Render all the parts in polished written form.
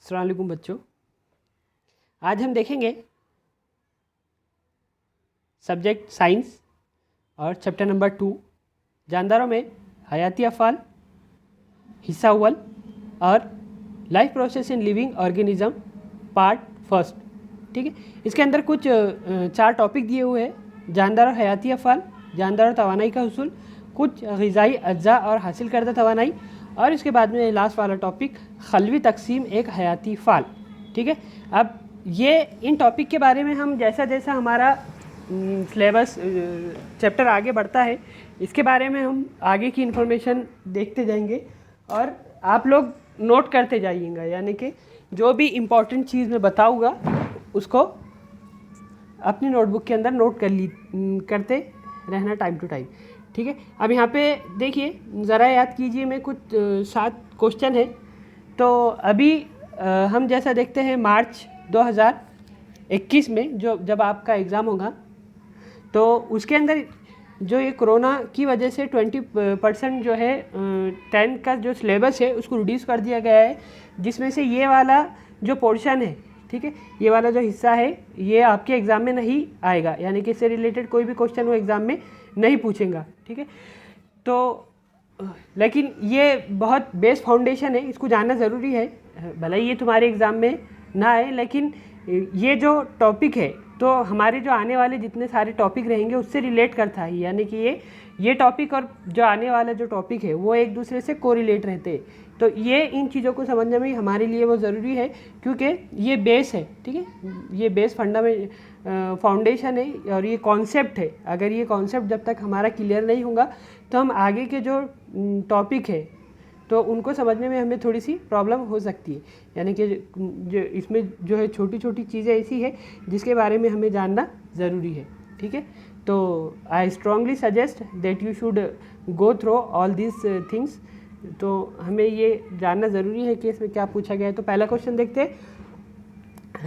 अस्सलाम वालेकुम बच्चों, आज हम देखेंगे सब्जेक्ट साइंस और चैप्टर नंबर 2 जानदारों में हयाती अफ़ाल हिस्सा अव्वल और life process in living organism part first. ठीक है, इसके अंदर कुछ 4 टॉपिक दिए हुए हैं। जानदार और हयाती अफ़ाल, जानदार और तवानाई का हुसूल, कुछ ग़िज़ाई अज्जा और हासिल करदा तवानाई, और इसके बाद में लास्ट वाला टॉपिक खलवी तकसीम एक हयाती फ़ाल। ठीक है, अब ये इन टॉपिक के बारे में हम जैसा जैसा हमारा सिलेबस चैप्टर आगे बढ़ता है इसके बारे में हम आगे की इन्फॉर्मेशन देखते जाएंगे और आप लोग नोट करते जाइएगा, यानी कि जो भी इम्पोर्टेंट चीज़ मैं बताऊँगा उसको अपनी नोटबुक के अंदर नोट करते रहना टाइम टू टाइम। ठीक है, अब यहाँ पे देखिए ज़रा याद कीजिए, मैं कुछ 7 क्वेश्चन है। तो अभी हम जैसा देखते हैं मार्च 2021 में जब आपका एग्ज़ाम होगा तो उसके अंदर जो ये कोरोना की वजह से 20% जो है 10th का जो सिलेबस है उसको रिड्यूस कर दिया गया है, जिसमें से ये वाला जो पोर्शन है, ठीक है, ये वाला जो हिस्सा है ये आपके एग्ज़ाम में नहीं आएगा, यानी कि इससे रिलेटेड कोई भी क्वेश्चन वो एग्ज़ाम में नहीं पूछेगा। ठीक है, तो लेकिन ये बहुत बेस फाउंडेशन है, इसको जानना ज़रूरी है। भले ही ये तुम्हारे एग्ज़ाम में ना आए, लेकिन ये जो टॉपिक है तो हमारे जो आने वाले जितने सारे टॉपिक रहेंगे उससे रिलेट करता है, यानी कि ये टॉपिक और जो आने वाला जो टॉपिक है वो एक दूसरे से कोरिलेट रहते हैं। तो ये इन चीज़ों को समझने में हमारे लिए वो ज़रूरी है, क्योंकि ये बेस है। ठीक है, ये बेस फाउंडेशन है और ये कॉन्सेप्ट है। अगर ये कॉन्सेप्ट जब तक हमारा क्लियर नहीं होगा तो हम आगे के जो टॉपिक है तो उनको समझने में हमें थोड़ी सी प्रॉब्लम हो सकती है, यानी कि जो इसमें जो है छोटी छोटी चीज़ें ऐसी है जिसके बारे में हमें जानना ज़रूरी है। ठीक है, तो I strongly suggest that you should go through all this things. तो हमें ये जानना ज़रूरी है कि इसमें क्या पूछा गया है। तो पहला क्वेश्चन देखते हैं,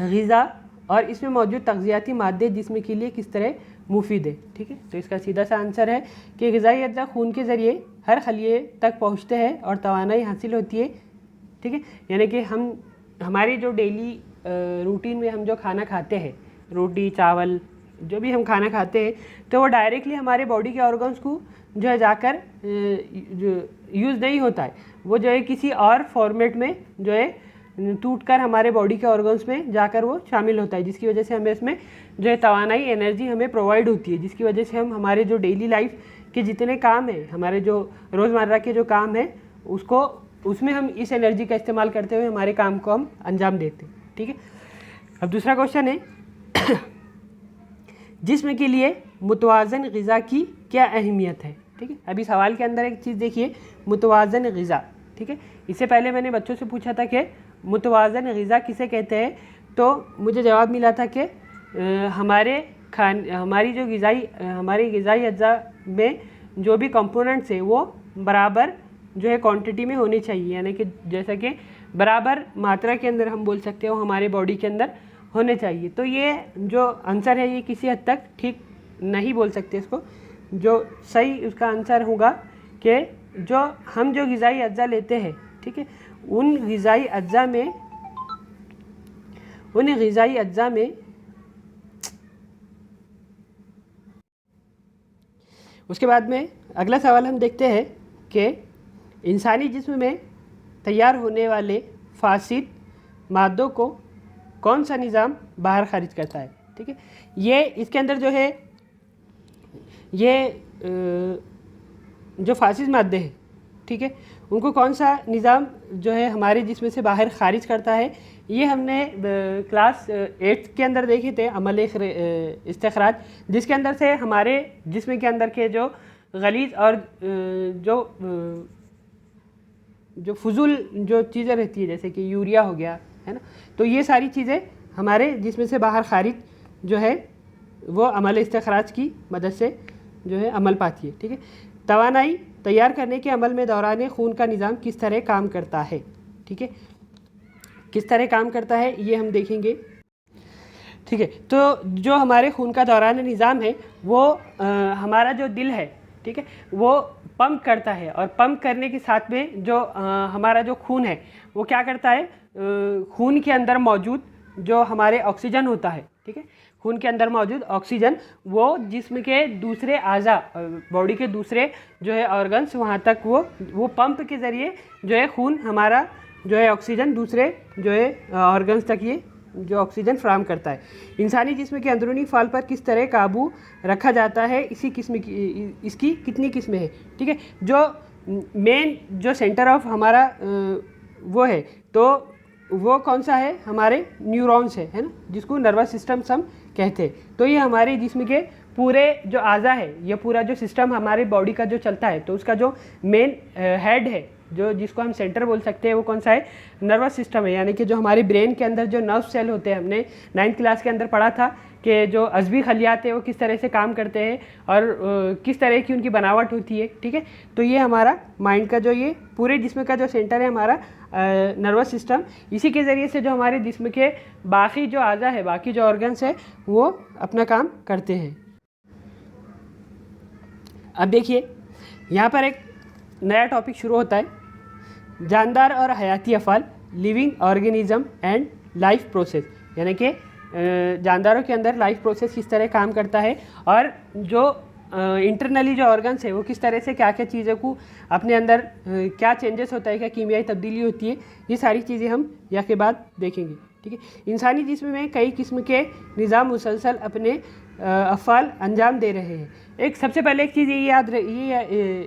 ग़िज़ा और इसमें मौजूद तग़ज़ियाती मादे जिस्म के लिए किस तरह मुफीद है। ठीक है, तो इसका सीधा सा आंसर है कि ग़िज़ाई अज्जा खून के ज़रिए हर खलिए तक पहुँचते हैं और तवानाई हासिल होती है। ठीक है, यानी कि हमारी जो डेली रूटीन में हम जो खाना खाते हैं, रोटी चावल जो भी हम खाना खाते हैं, तो वो डायरेक्टली हमारे बॉडी के ऑर्गन्स को जो है जाकर यूज़ नहीं होता है, वो जो है किसी और फॉर्मेट में जो है टूट कर हमारे बॉडी के ऑर्गन्स में जाकर वो शामिल होता है, जिसकी वजह से हमें इसमें जो है तवानाई एनर्जी हमें प्रोवाइड होती है, जिसकी वजह से हम हमारे जो डेली लाइफ के जितने काम हैं, हमारे जो रोज़मर्रा के जो काम हैं उसमें हम इस एनर्जी का इस्तेमाल करते हुए हमारे काम को हम अंजाम देते हैं। ठीक है, अब दूसरा क्वेश्चन है, जिस्म के लिए मुतवाज़न ग़िज़ा की क्या अहमियत है। ठीक है, अभी सवाल के अंदर एक चीज़ देखिए, मुतवाज़न ग़िज़ा। ठीक है, इससे पहले मैंने बच्चों से पूछा था कि मुतवाज़न ग़िज़ा किसे कहते हैं, तो मुझे जवाब मिला था कि हमारी ग़िज़ाई अज्जा में जो भी कंपोनेंट्स है वो बराबर जो है क्वांटिटी में होनी चाहिए, यानी कि जैसा कि बराबर मात्रा के अंदर हम बोल सकते हो हमारे बॉडी के अंदर होने चाहिए। तो ये जो आंसर है ये किसी हद तक ठीक नहीं बोल सकते इसको। जो सही उसका आंसर होगा कि जो ग़िज़ाई अज्जा लेते हैं, ठीक है, उन ग़िज़ाई अज्जा में उसके बाद में अगला सवाल हम देखते हैं कि इंसानी जिस्म में तैयार होने वाले फासिद मादों को कौन सा निज़ाम बाहर खारिज करता है। ठीक है, ये इसके अंदर जो है ये जो फासिद मादे हैं, ठीक है, उनको कौन सा निज़ाम जो है हमारे जिस्म से बाहर खारिज करता है, ये हमने क्लास 8 के अंदर देखे थे, अमल इस्तिखराज, जिसके अंदर से हमारे जिस्म के अंदर के जो गलीज़ और जो फजूल जो चीज़ें रहती है, जैसे कि यूरिया हो गया, है ना, तो ये सारी चीज़ें हमारे जिस्म से बाहर खारिज जो है वो अमल इस्तिखराज की मदद से जो है अमल पाती है। ठीक है, तवानाई तैयार करने के अमल में दौरान खून का निज़ाम किस तरह काम करता है। ठीक है, किस तरह काम करता है ये हम देखेंगे। ठीक है, तो जो हमारे खून का दौरान निज़ाम है वो हमारा जो दिल है, ठीक है, वो पंप करता है, और पंप करने के साथ में जो हमारा जो खून है वो क्या करता है, खून के अंदर मौजूद जो हमारे ऑक्सीजन होता है, ठीक है, खून के अंदर मौजूद ऑक्सीजन वो जिस्म के दूसरे आज़ा, बॉडी के दूसरे जो है ऑर्गन्स, वहाँ तक वो पंप के ज़रिए जो है खून हमारा जो है ऑक्सीजन दूसरे जो है ऑर्गन्स तक ये जो ऑक्सीजन फ्राहम करता है। इंसानी जिस्म के अंदरूनी फाल पर किस तरह काबू रखा जाता है, इसी किस्म की, इसकी कितनी किस्में हैं, ठीक है। जो मेन जो सेंटर ऑफ हमारा वो है, तो वो कौन सा है, हमारे न्यूरॉन्स है ना, जिसको नर्वस सिस्टम हम कहते हैं। तो ये हमारे जिस्म के पूरे जो आज़ा है, ये पूरा जो सिस्टम हमारे बॉडी का जो चलता है, तो उसका जो मेन हेड है, जो जिसको हम सेंटर बोल सकते हैं, वो कौन सा है, नर्वस सिस्टम है। यानी कि जो हमारे ब्रेन के अंदर जो नर्व सेल होते हैं, हमने 9th क्लास के अंदर पढ़ा था कि जो अज़वी खलियात है वो किस तरह से काम करते हैं और किस तरह की उनकी बनावट होती है, ठीक है। तो ये हमारा माइंड का जो ये पूरे जिस्म का जो सेंटर है हमारा नर्वस सिस्टम, इसी के ज़रिए से जो हमारे जिस्म के बाकी जो आज़ा है, बाकी जो ऑर्गन्स है, वो अपना काम करते हैं। अब देखिए यहाँ पर एक नया टॉपिक शुरू होता है, जानदार और हयाती अफ़ाल, living organism and life process. यानी कि जानदारों के अंदर लाइफ प्रोसेस किस तरह काम करता है, और जो इंटरनली जो ऑर्गन्स है वो किस तरह से क्या क्या चीज़ों को अपने अंदर क्या चेंजेस होता है, क्या कीमियाई तब्दीली होती है, ये सारी चीज़ें हम यहाँ के बाद देखेंगे, ठीक है। इंसानी जिस्म में कई किस्म के निज़ाम मुसलसल अपने अफ़ाल अंजाम दे रहे हैं। एक सबसे पहले एक चीज़ ये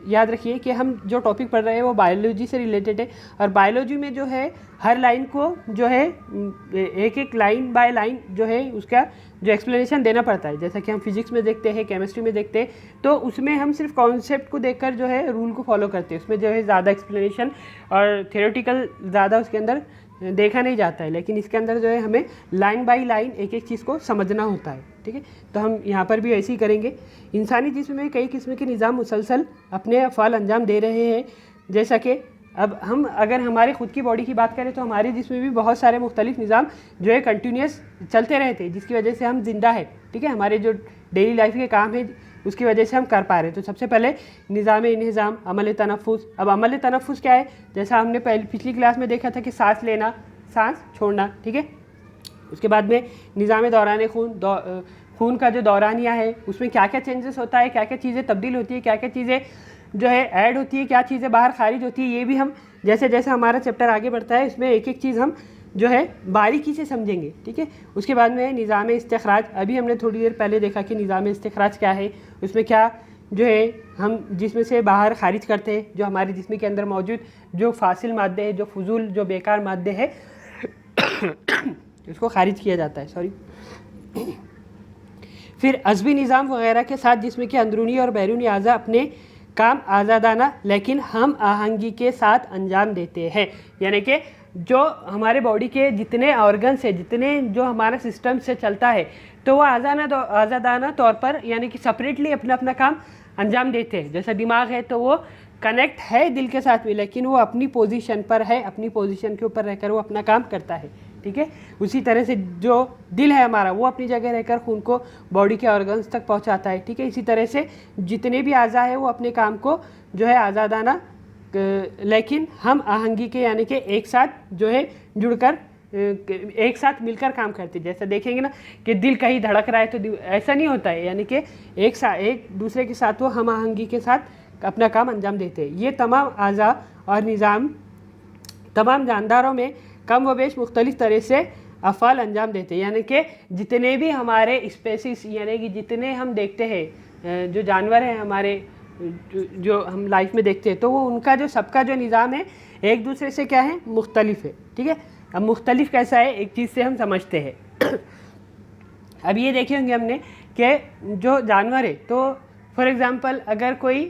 याद रखिए कि हम जो टॉपिक पढ़ रहे हैं वो बायोलॉजी से रिलेटेड है, और बायोलॉजी में जो है हर लाइन को जो है एक एक लाइन बाय लाइन जो है उसका जो एक्सप्लेनेशन देना पड़ता है। जैसा कि हम फिजिक्स में देखते हैं, केमिस्ट्री में देखते हैं, तो उसमें हम सिर्फ कॉन्सेप्ट को देखकर जो है रूल को फॉलो करते हैं, उसमें जो है ज़्यादा एक्सप्लेनेशन और थियोरेटिकल ज़्यादा उसके अंदर देखा नहीं जाता है। लेकिन इसके अंदर जो है हमें लाइन बाय लाइन एक एक चीज़ को समझना होता है, ठीक है। तो हम यहाँ पर भी ऐसे ही करेंगे। इंसानी जिस्म में कई किस्म के निज़ाम मुसलसल अपने अफ़ाल अंजाम दे रहे हैं। जैसा कि अब हम अगर हमारे ख़ुद की बॉडी की बात करें तो हमारे जिस्म में भी बहुत सारे मुख्तलिफ निज़ाम जो है कंटिन्यूस चलते रहते हैं, जिसकी वजह से हम जिंदा है, ठीक है। हमारे जो डेली लाइफ के काम है उसकी वजह से हम कर पा रहे हैं। तो सबसे पहले निज़ाम इंहिज़ाम, अमल तनफ़ुस। अब अमल तनफ़ुस क्या है, जैसा हमने पिछली क्लास में देखा था कि सांस लेना, सांस छोड़ना, ठीक है। उसके बाद में निज़ाम दौरान खून का जो दौरानिया है उसमें क्या क्या चेंजेस होता है, क्या क्या चीज़ें तब्दील होती है, क्या क्या चीज़ें जो है ऐड होती है, क्या चीज़ें बाहर खारिज होती है, ये भी हम जैसे जैसे हमारा चैप्टर आगे बढ़ता है इसमें एक एक चीज़ हम जो है बारीकी से समझेंगे, ठीक है। उसके बाद में निज़ाम इस्तिखराज, अभी हमने थोड़ी देर पहले देखा कि निज़ाम इस्तिखराज क्या है, उसमें क्या जो है हम जिसमें से बाहर खारिज करते हैं, जो हमारे जिस्म के अंदर मौजूद जो फासिल मादे है, जो फजूल जो बेकार मादे है उसको खारिज किया जाता है, सॉरी। फिर अज़बी निज़ाम वगैरह के साथ जिस्म के अंदरूनी और बैरूनी आज़ा अपने काम आज़ादाना लेकिन हम आहंगी के साथ अंजाम देते हैं। यानी कि जो हमारे बॉडी के जितने ऑर्गन्स है, जितने जो हमारा सिस्टम से चलता है, तो वो आज़ादाना तौर पर यानी कि सेपरेटली अपना अपना काम अंजाम देते हैं। जैसा दिमाग है तो वो कनेक्ट है दिल के साथ में, लेकिन वो अपनी पोजीशन पर है, अपनी पोजीशन के ऊपर रहकर वो अपना काम करता है, ठीक है। उसी तरह से जो दिल है हमारा वो अपनी जगह रहकर खून को बॉडी के ऑर्गन्स तक पहुंचाता है, ठीक है। इसी तरह से जितने भी आज़ा है वो अपने काम को जो है आज़ादाना लेकिन हम आहंगी के यानी कि एक साथ जो है जुड़कर एक साथ मिलकर काम करते हैं। जैसा देखेंगे ना कि दिल कहीं धड़क रहा है तो ऐसा नहीं होता है, यानी कि एक दूसरे के साथ वो हम आहंगी के साथ अपना काम अंजाम देते हैं। ये तमाम आज़ा और निज़ाम तमाम जानदारों में कम व बेश मुख्तलिफ तरह से अफ़ाल अंजाम देते हैं। यानी कि जितने भी हमारे स्पेसिस यानी कि जितने हम देखते हैं जो जानवर हैं हमारे जो हम लाइफ में देखते हैं, तो वो उनका जो सबका जो निज़ाम है एक दूसरे से क्या है, मुख्तलिफ है, ठीक है। अब मुख्तलिफ कैसा है, एक चीज़ से हम समझते हैं। अब ये देखे होंगे हमने कि जो जानवर है, तो फॉर एग्ज़ाम्पल अगर कोई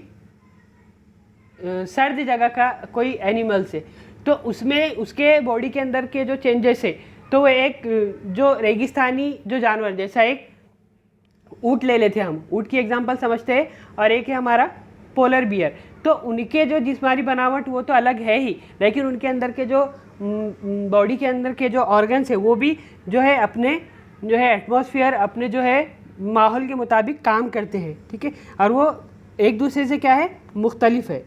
सर्द जगह का कोई एनिमल्स है तो उसमें उसके बॉडी के अंदर के जो चेंजेस है, तो वो एक जो रेगिस्तानी जो जानवर जैसा एक ऊँट ले लेते हैं, हम ऊँट की एग्जांपल समझते हैं, और एक है हमारा पोलर बियर। तो उनके जो जिस्मानी बनावट वो तो अलग है ही, लेकिन उनके अंदर के जो बॉडी के अंदर के जो ऑर्गन्स है वो भी जो है अपने जो है एटमॉस्फेयर अपने जो है माहौल के मुताबिक काम करते हैं, ठीक है। और वो एक दूसरे से क्या है, मुख्तलिफ है।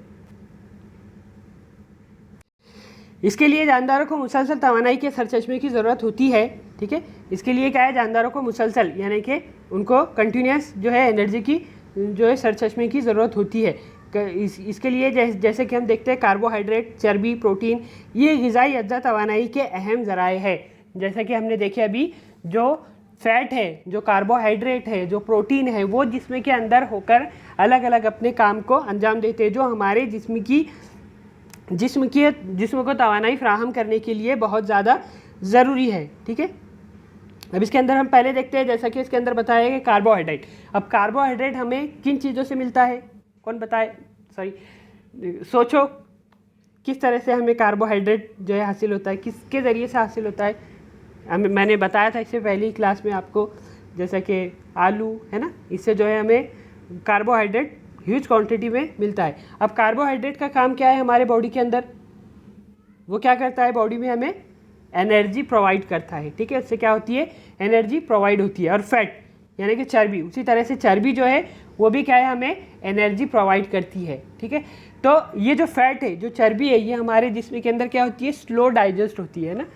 इसके लिए जानदारों को मुसलसल तवानाई के सरचश्मे की ज़रूरत होती है। ठीक है, इसके लिए क्या है, जानदारों को मुसलसल यानी कि उनको कंटिन्यूस जो है एनर्जी की जो है सरचश्मे की ज़रूरत होती है। इसके लिए जैसे कि हम देखते हैं कार्बोहाइड्रेट, चर्बी, प्रोटीन, ये ग़िज़ाई अज्जा तवानाई के अहम ज़राए हैं। जैसा कि हमने देखे अभी, जो फैट है, जो कार्बोहाइड्रेट है, जो प्रोटीन है, वो जिस्म के अंदर होकर अलग अलग अपने काम को अंजाम देते हैं, जो हमारे जिस्म को तवानाई फ्राहम करने के लिए बहुत ज़्यादा ज़रूरी है। ठीक है, अब इसके अंदर हम पहले देखते हैं, जैसा कि इसके अंदर बताया गया कार्बोहाइड्रेट। अब कार्बोहाइड्रेट हमें किन चीज़ों से मिलता है, कौन बताए, सोचो किस तरह से हमें कार्बोहाइड्रेट जो है हासिल होता है, किसके ज़रिए से हासिल होता है। मैंने बताया था इससे पहली क्लास में आपको, जैसा कि आलू है ना, इससे जो है हमें कार्बोहाइड्रेट ह्यूज क्वांटिटी में मिलता है। अब कार्बोहाइड्रेट का काम क्या है हमारे बॉडी के अंदर, वो क्या करता है, बॉडी में हमें एनर्जी प्रोवाइड करता है। ठीक है, उससे क्या होती है, एनर्जी प्रोवाइड होती है। और फैट यानी कि चर्बी, उसी तरह से चर्बी जो है वो भी क्या है, हमें एनर्जी प्रोवाइड करती है। ठीक है, तो ये जो फैट है, जो चर्बी है, ये हमारे जिस्म के अंदर क्या होती है, स्लो डाइजेस्ट होती है ना,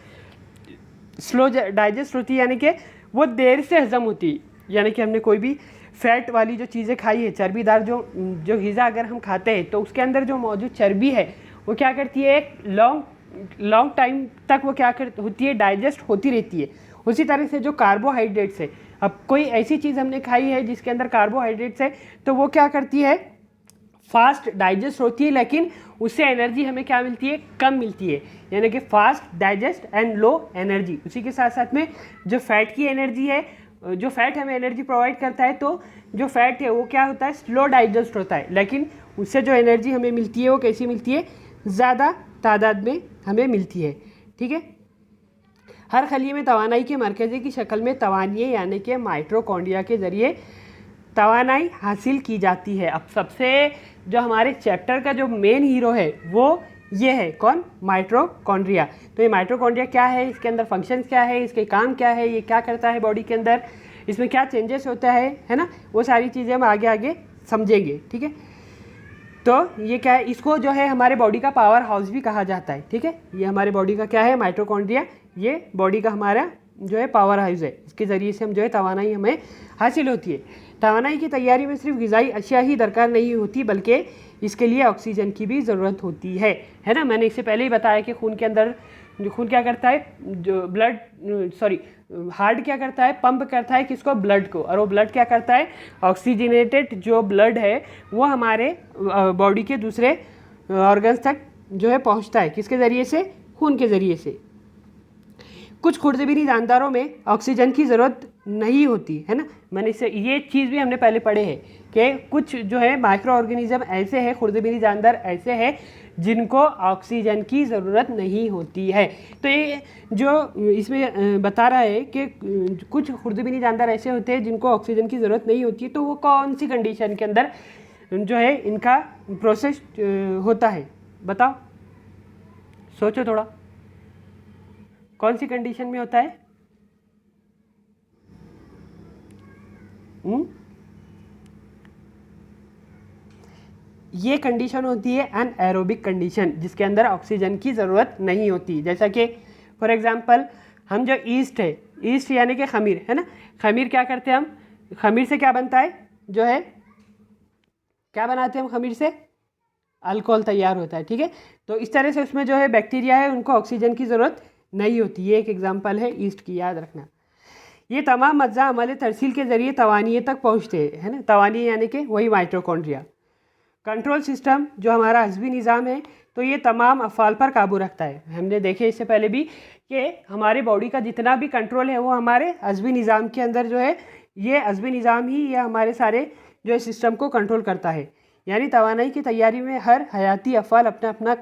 स्लो डाइजेस्ट होती है, यानी कि वो देर से हजम होती है। यानी कि हमने कोई भी फैट वाली जो चीज़ें खाई है, चर्बीदार जो ग़िज़ा अगर हम खाते हैं, तो उसके अंदर जो मौजूद चर्बी है वो क्या करती है, एक लॉन्ग टाइम तक वो क्या होती है, डाइजेस्ट होती रहती है। उसी तरह से जो कार्बोहाइड्रेट्स है, अब कोई ऐसी चीज़ हमने खाई है जिसके अंदर कार्बोहाइड्रेट्स है, तो वो क्या करती है, फास्ट डाइजेस्ट होती है, लेकिन उससे एनर्जी हमें क्या मिलती है, कम मिलती है। यानी कि fast digest and low energy. उसी के साथ साथ में जो फैट की एनर्जी है, जो फैट हमें एनर्जी प्रोवाइड करता है, तो जो फैट है वो क्या होता है, स्लो डाइजेस्ट होता है, लेकिन उससे जो एनर्जी हमें मिलती है वो कैसी मिलती है, ज़्यादा तादाद में हमें मिलती है। ठीक है, हर खलीए में तवानाई के मरकज़े की शक्ल में तवानिये यानी कि माइटोकॉन्ड्रिया के ज़रिए तवानाई हासिल की जाती है। अब सबसे जो हमारे चैप्टर का जो मेन हीरो है वो ये है, कौन, माइटोकॉन्ड्रिया। तो ये माइटोकॉन्ड्रिया क्या है, इसके अंदर फंक्शंस क्या है, इसके काम क्या है, ये क्या करता है बॉडी के अंदर, इसमें क्या चेंजेस होता है ना, वो सारी चीज़ें हम आगे आगे समझेंगे। ठीक है, तो ये क्या है, इसको जो है हमारे बॉडी का पावर हाउस भी कहा जाता है। ठीक है, ये हमारे बॉडी का क्या है, माइटोकॉन्ड्रिया, ये बॉडी का हमारा जो है पावर हाउस है। इसके ज़रिए से हम जो है तवानाई हमें हासिल होती है। तवानाई की तैयारी में सिर्फ ग़िज़ाई अशिया ही दरकार नहीं होती, बल्कि इसके लिए ऑक्सीजन की भी ज़रूरत होती है ना। मैंने इससे पहले ही बताया कि खून के अंदर जो खून क्या करता है, जो हार्ट क्या करता है, पंप करता है किसको, ब्लड को, और वो ब्लड क्या करता है, ऑक्सीजनेटेड जो ब्लड है वो हमारे बॉडी के दूसरे ऑर्गन्स तक जो है पहुंचता है, किसके ज़रिए से, खून के ज़रिए से। कुछ खुर्दबीनी जानदारों में ऑक्सीजन की ज़रूरत नहीं होती है ना। मैंने इससे ये चीज़ भी हमने पहले पढ़े हैं कि कुछ जो है माइक्रो ऑर्गेनिज्म ऐसे हैं, खुर्दबीनी जानदार ऐसे हैं जिनको ऑक्सीजन की ज़रूरत नहीं होती है। तो ये जो इसमें बता रहा है कि कुछ खुर्दबीनी जानदार ऐसे होते हैं जिनको ऑक्सीजन की ज़रूरत नहीं होती है, तो वो कौन सी कंडीशन के अंदर जो है इनका प्रोसेस होता है, बताओ, सोचो थोड़ा, कौन सी कंडीशन में होता है? ये कंडीशन होती है एनएरोबिक कंडीशन, जिसके अंदर ऑक्सीजन की ज़रूरत नहीं होती। जैसा कि फॉर एग्जांपल हम जो ईस्ट है, ईस्ट यानी कि खमीर है ना, खमीर क्या करते हैं हम, खमीर से क्या बनता है, जो है क्या बनाते हैं हम खमीर से, अल्कोहल तैयार होता है। ठीक है, तो इस तरह से उसमें जो है बैक्टीरिया है उनको ऑक्सीजन की ज़रूरत नहीं होती। ये एक एग्जांपल है ईस्ट की, याद रखना। ये तमाम अज्जा अमल तरसील के ज़रिए तवानिये तक पहुँचते हैं, है ना। तवानिये यानी कि वही माइटोकॉन्ड्रिया। कंट्रोल सिस्टम जो हमारा हज़बी निज़ाम है, तो ये तमाम अफ़ाल पर काबू रखता है। हमने देखे इससे पहले भी कि हमारे बॉडी का जितना भी कंट्रोल है वो हमारे हज़बी निज़ाम के अंदर जो है, ये हज़बी निज़ाम ही ये हमारे सारे जो है सिस्टम को कंट्रोल करता है। यानी तवानाई की तैयारी में हर हयाती अफ़ाल अपना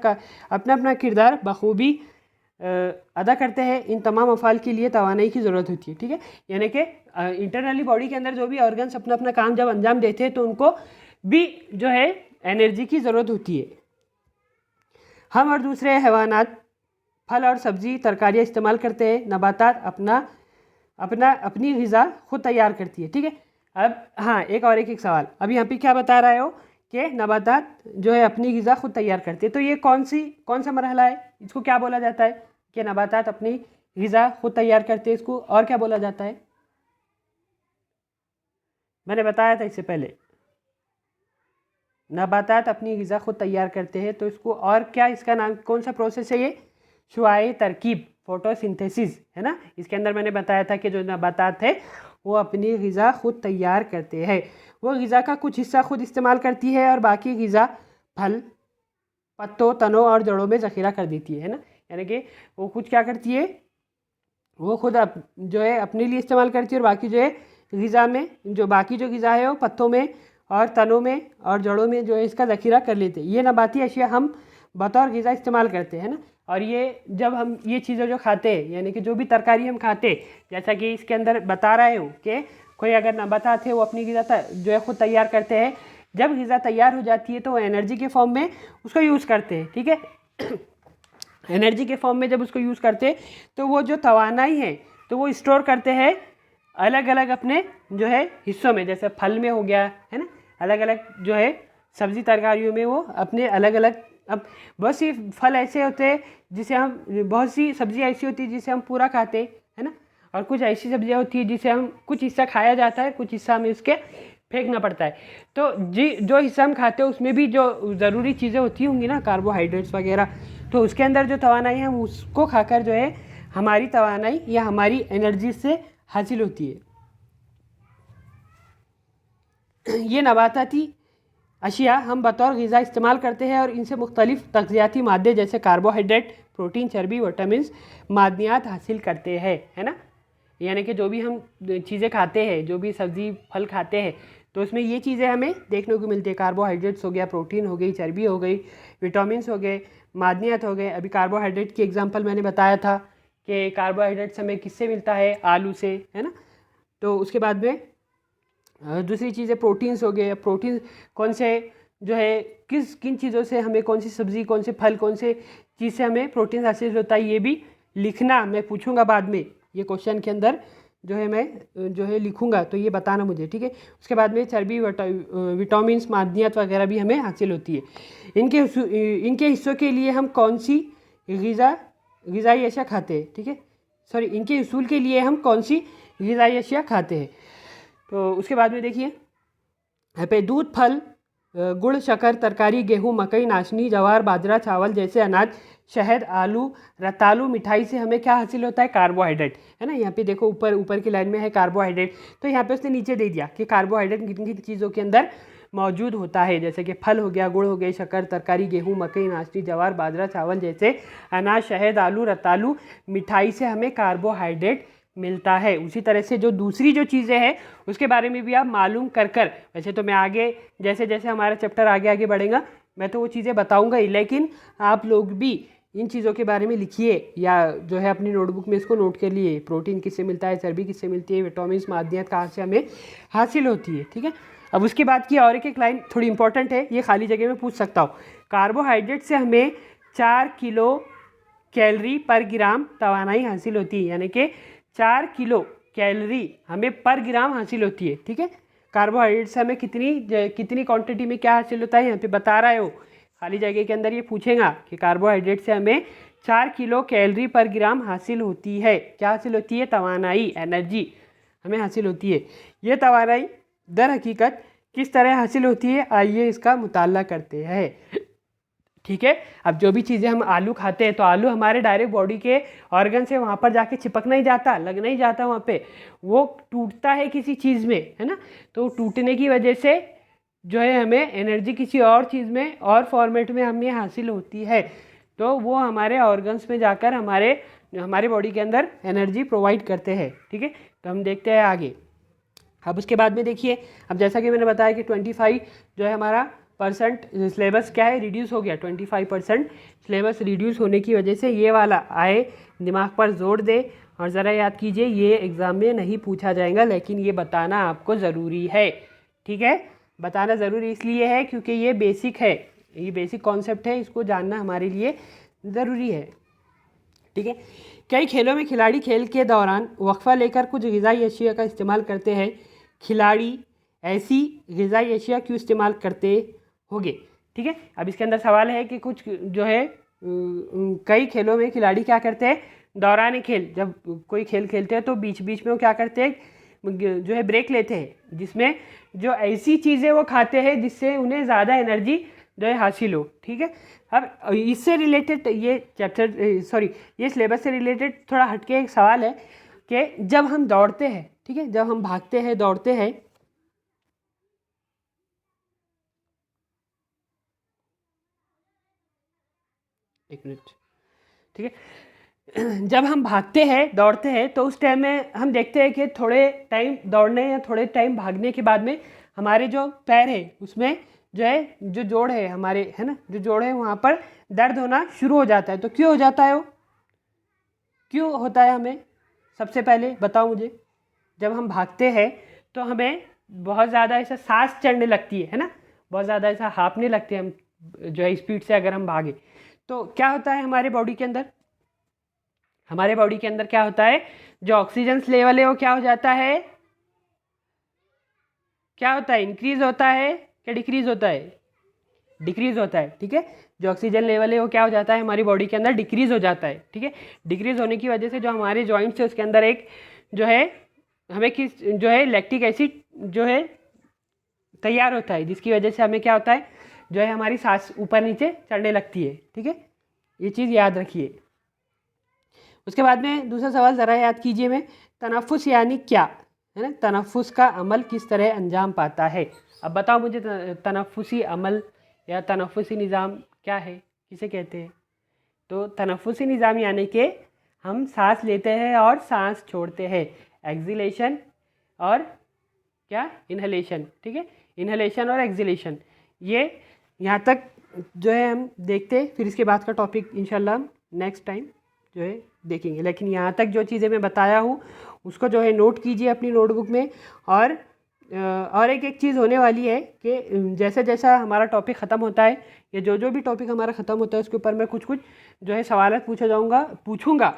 अपना किरदार बखूबी अदा करते हैं। इन तमाम अफ़ाल के लिए तवानाई की ज़रूरत होती है। ठीक है, यानी कि इंटरनली बॉडी के अंदर जो भी ऑर्गन्स अपना काम जब अंजाम देते हैं तो उनको भी जो है एनर्जी की ज़रूरत होती है। हम और दूसरे हैवानात फल और सब्ज़ी तरकारियाँ इस्तेमाल करते हैं। नबातात अपनी ग़िज़ा खुद तैयार करती है। ठीक है, अब हाँ, एक सवाल, अब यहाँ पे क्या बता रहा है हो कि नबातात जो है अपनी ग़िज़ा खुद तैयार करते हैं। तो ये कौन सा मरहला है, इसको क्या बोला जाता है कि नबातात अपनी ग़िज़ा खुद तैयार करते हैं, इसको और क्या बोला जाता है? मैंने बताया था इससे पहले, नबातात अपनी ग़िज़ा खुद तैयार करते हैं, तो इसको और क्या, इसका नाम कौन सा प्रोसेस है ये? शुआए तरकीब, फोटोसिंथेसिस, है ना। इसके अंदर मैंने बताया था कि जो नबातात है वो अपनी ग़िज़ा खुद तैयार करते हैं। वो ग़िज़ा का कुछ हिस्सा खुद इस्तेमाल करती है और बाकी ग़िज़ा फल, पत्तों, तनों और जड़ों में ज़ख़ीरा कर देती है ना। यानी कि वो खुद क्या करती है, वो खुद जो है अपने लिए इस्तेमाल करती है और बाकी जो है ग़िज़ा में, जो बाकी जो ग़िज़ा है वो पत्तों में और तनों में और जड़ों में जो है इसका ज़ख़ीरा कर लेते हैं। ये नबाती अशिया हम बतौर ग़िज़ा इस्तेमाल करते हैं ना। और ये जब हम ये चीज़ें जो खाते हैं, यानी कि जो भी तरकारी हम खाते, जैसा कि इसके अंदर बता रहे हो कि कोई अगर नबातात है वो अपनी ग़िज़ा जो है ख़ुद तैयार करते हैं। जब ग़िज़ा तैयार हो जाती है तो वो एनर्जी के फॉर्म में उसको यूज़ करते हैं, ठीक है। एनर्जी के फॉर्म में जब उसको यूज़ करते हैं तो वो जो तवानाई है तो वो स्टोर करते हैं अलग अलग अपने जो है हिस्सों में, जैसे फल में हो गया, है ना, अलग अलग जो है सब्ज़ी तरकारियों में वो अपने अलग अलग। अब बहुत सी फल ऐसे होते हैं जिसे हम, बहुत सी सब्ज़ियाँ ऐसी होती है जिसे हम पूरा खाते हैं, है ना, और कुछ ऐसी सब्ज़ियाँ होती है जिसे हम कुछ हिस्सा खाया जाता है, कुछ हिस्सा हमें उसके फेंकना पड़ता है। तो जो हिस्सा हम खाते हैं उसमें भी जो ज़रूरी चीज़ें होती होंगी ना, कार्बोहाइड्रेट्स वगैरह, तो उसके अंदर जो तवानाई है हम उसको खाकर जो है हमारी तवानाई या हमारी एनर्जी से हासिल होती है। ये नबाताती अशिया हम बतौर ग़िज़ा इस्तेमाल करते हैं और इनसे मुख्तलिफ़ तग़ज़ियाती मादे जैसे कार्बोहाइड्रेट, प्रोटीन, चर्बी, विटामिन्स, मादनियात हासिल करते हैं, है ना। यानी कि जो भी हम चीज़ें खाते हैं, जो भी सब्ज़ी फल खाते हैं, तो उसमें ये चीज़ें हमें देखने को मिलती है। कार्बोहाइड्रेट्स हो गया, प्रोटीन हो गई, चर्बी हो गई, विटामिन्स हो गए, मादनियात हो गए। अभी कार्बोहाइड्रेट की एग्जांपल मैंने बताया था कि कार्बोहाइड्रेट्स हमें किससे मिलता है, आलू से, है ना। तो उसके बाद में दूसरी चीज़ें प्रोटीन्स हो गए। प्रोटीन कौन से जो है किन चीज़ों से हमें, कौन सी सब्ज़ी, कौन से फल, कौन से चीज़ से हमें प्रोटीन हासिल होता है, ये भी लिखना, मैं पूछूंगा बाद में, ये क्वेश्चन के अंदर जो है मैं जो है लिखूंगा, तो ये बताना मुझे, ठीक है। उसके बाद में चर्बी, विटामिन्स, मादनियात वगैरह भी हमें हासिल होती है। इनके हिस्सों के लिए हम कौन सी ग़िज़ाई अशिया खाते हैं, ठीक है, सॉरी, इनके हुसूल के लिए हम कौन सी ग़िज़ाई अशिया खाते हैं। तो उसके बाद में देखिए यहाँ पे दूध, फल, गुड़, शक्कर, तरकारी, गेहूँ, मकई, नाशनी, जवार, बाजरा, चावल जैसे अनाज, शहद, आलू, रतालू, मिठाई से हमें क्या हासिल होता है, कार्बोहाइड्रेट, है ना। यहाँ पे देखो ऊपर की लाइन में है कार्बोहाइड्रेट, तो यहाँ पे उसने नीचे दे दिया कि कार्बोहाइड्रेट किन किन चीज़ों के अंदर मौजूद होता है, जैसे कि फल हो गया, गुड़ हो गए, शक्कर, तरकारी, गेहूँ, मकई, नाशनी, जवार, बाजरा, चावल जैसे अनाज, शहद, आलू, रतालू, मिठाई से हमें कार्बोहाइड्रेट मिलता है। उसी तरह से जो दूसरी जो चीज़ें हैं उसके बारे में भी आप मालूम कर वैसे तो मैं आगे जैसे जैसे हमारा चैप्टर आगे बढ़ेगा मैं तो वो चीज़ें बताऊंगा ही, लेकिन आप लोग भी इन चीज़ों के बारे में लिखिए या जो है अपनी नोटबुक में इसको नोट कर लिए। प्रोटीन किससे मिलता है, चर्बी किससे मिलती है, विटामिन, मादनियात कहाँ से हमें हासिल होती है, ठीक है। अब उसके बाद की और एक लाइन थोड़ी इंपॉर्टेंट है, ये खाली जगह में पूछ सकता हूँ। कार्बोहाइड्रेट से हमें 4 किलो कैलोरी पर ग्राम तवानाई हासिल होती है, यानी कि 4 किलो कैलोरी हमें पर ग्राम हासिल होती है, ठीक है। कार्बोहाइड्रेट से हमें कितनी क्वांटिटी में क्या हासिल होता है यहाँ पे बता रहा है वो, खाली जगह के अंदर ये पूछेगा कि कार्बोहाइड्रेट से हमें 4 किलो कैलोरी पर ग्राम हासिल होती है। क्या हासिल होती है, तवानाई, एनर्जी हमें हासिल होती है। ये तवानाई दर हकीकत किस तरह हासिल होती है, आइए इसका मुताला करते हैं, ठीक है। अब जो भी चीज़ें हम आलू खाते हैं तो आलू हमारे डायरेक्ट बॉडी के ऑर्गन से वहाँ पर जाके चिपक नहीं जाता, लग नहीं जाता, वहाँ पे वो टूटता है किसी चीज़ में, है ना। तो टूटने की वजह से जो है हमें एनर्जी किसी और चीज़ में और फॉर्मेट में हमें हासिल होती है, तो वो हमारे ऑर्गन्स में जाकर हमारे बॉडी के अंदर एनर्जी प्रोवाइड करते हैं, ठीक है। तो हम देखते हैं आगे। अब उसके बाद में देखिए, अब जैसा कि मैंने बताया कि 25 जो है हमारा % सिलेबस क्या है, रिड्यूस हो गया। 25% सिलेबस रिड्यूस होने की वजह से ये वाला आए, दिमाग पर जोर दे और ज़रा याद कीजिए, ये एग्ज़ाम में नहीं पूछा जाएगा, लेकिन ये बताना आपको ज़रूरी है, ठीक है। बताना ज़रूरी इसलिए है क्योंकि ये बेसिक है, ये बेसिक कॉन्सेप्ट है, इसको जानना हमारे लिए ज़रूरी है, ठीक है। कई खेलों में खिलाड़ी खेल के दौरान वक्फा लेकर कुछ ग़िज़ाई अशिया का इस्तेमाल करते हैं। खिलाड़ी ऐसी ग़िज़ाई अशिया क्यों इस्तेमाल करते होंगे। ठीक है, अब इसके अंदर सवाल है कि कुछ जो है कई खेलों में खिलाड़ी क्या करते हैं, दौरान खेल जब कोई खेल खेलते हैं तो बीच बीच में वो क्या करते हैं जो है ब्रेक लेते हैं, जिसमें जो ऐसी चीज़ें वो खाते हैं जिससे उन्हें ज़्यादा एनर्जी जो है हासिल हो। ठीक है, अब इससे रिलेटेड ये चैप्टर सॉरी ये सिलेबस से रिलेटेड थोड़ा हटके एक सवाल है कि जब हम दौड़ते हैं, ठीक है, जब हम भागते हैं दौड़ते हैं, एक मिनट, ठीक है, जब हम भागते हैं दौड़ते हैं तो उस टाइम में हम देखते हैं कि थोड़े टाइम दौड़ने या थोड़े टाइम भागने के बाद में हमारे जो पैर है उसमें जो है जो जोड़ है हमारे, है ना, जो जोड़ है वहाँ पर दर्द होना शुरू हो जाता है। तो क्यों हो जाता है वो, क्यों होता है हमें, सबसे पहले बताओ मुझे। जब हम भागते हैं तो हमें बहुत ज़्यादा ऐसा सांस चढ़ने लगती है ना, बहुत ज़्यादा ऐसा हाँफने लगते हैं हम जो है स्पीड से अगर हम भागे। तो क्या होता है हमारे बॉडी के अंदर, हमारे बॉडी के अंदर क्या होता है, जो ऑक्सीजन लेवल है वो क्या हो जाता है, क्या होता है, इंक्रीज होता है क्या डिक्रीज होता है, डिक्रीज होता है। ठीक है, जो ऑक्सीजन लेवल है वो क्या हो जाता है हमारी बॉडी के अंदर, डिक्रीज हो जाता है। ठीक है, डिक्रीज होने की वजह से जो हमारे जॉइंट्स है उसके अंदर एक जो है हमें किस जो है लैक्टिक एसिड जो है तैयार होता है, जिसकी वजह से हमें क्या होता है जो है हमारी सांस ऊपर नीचे चढ़ने लगती है। ठीक है, ये चीज़ याद रखिए। उसके बाद में दूसरा सवाल ज़रा याद कीजिए में, तनफ्फुस यानी क्या, है ना, तनफ्फुस का अमल किस तरह अंजाम पाता है। अब बताओ मुझे तनफ्फुसी अमल या तनफ्फुसी निज़ाम क्या है, किसे कहते हैं। तो तनफ्फुसी निज़ाम यानी कि हम सांस लेते हैं और सांस छोड़ते हैं, एक्सिलेशन और क्या इन्हलेशन। ठीक है, इन्हलेशन और एक्सिलेशन, ये यहाँ तक जो है हम देखते हैं, फिर इसके बाद का टॉपिक इंशाल्लाह हम नेक्स्ट टाइम जो है देखेंगे। लेकिन यहाँ तक जो चीज़ें मैं बताया हूँ उसको जो है नोट कीजिए अपनी नोटबुक में। और एक चीज़ होने वाली है कि जैसे जैसा हमारा टॉपिक ख़त्म होता है या जो भी टॉपिक हमारा ख़त्म होता है उसके ऊपर मैं कुछ जो है सवाल पूछूंगा,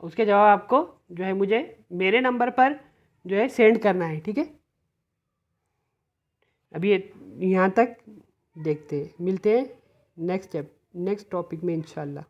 उसके जवाब आपको जो है मुझे मेरे नंबर पर जो है सेंड करना है। ठीक है, अभी यहाँ तक देखते हैं, मिलते हैं नेक्स्ट टॉपिक में इंशाल्लाह।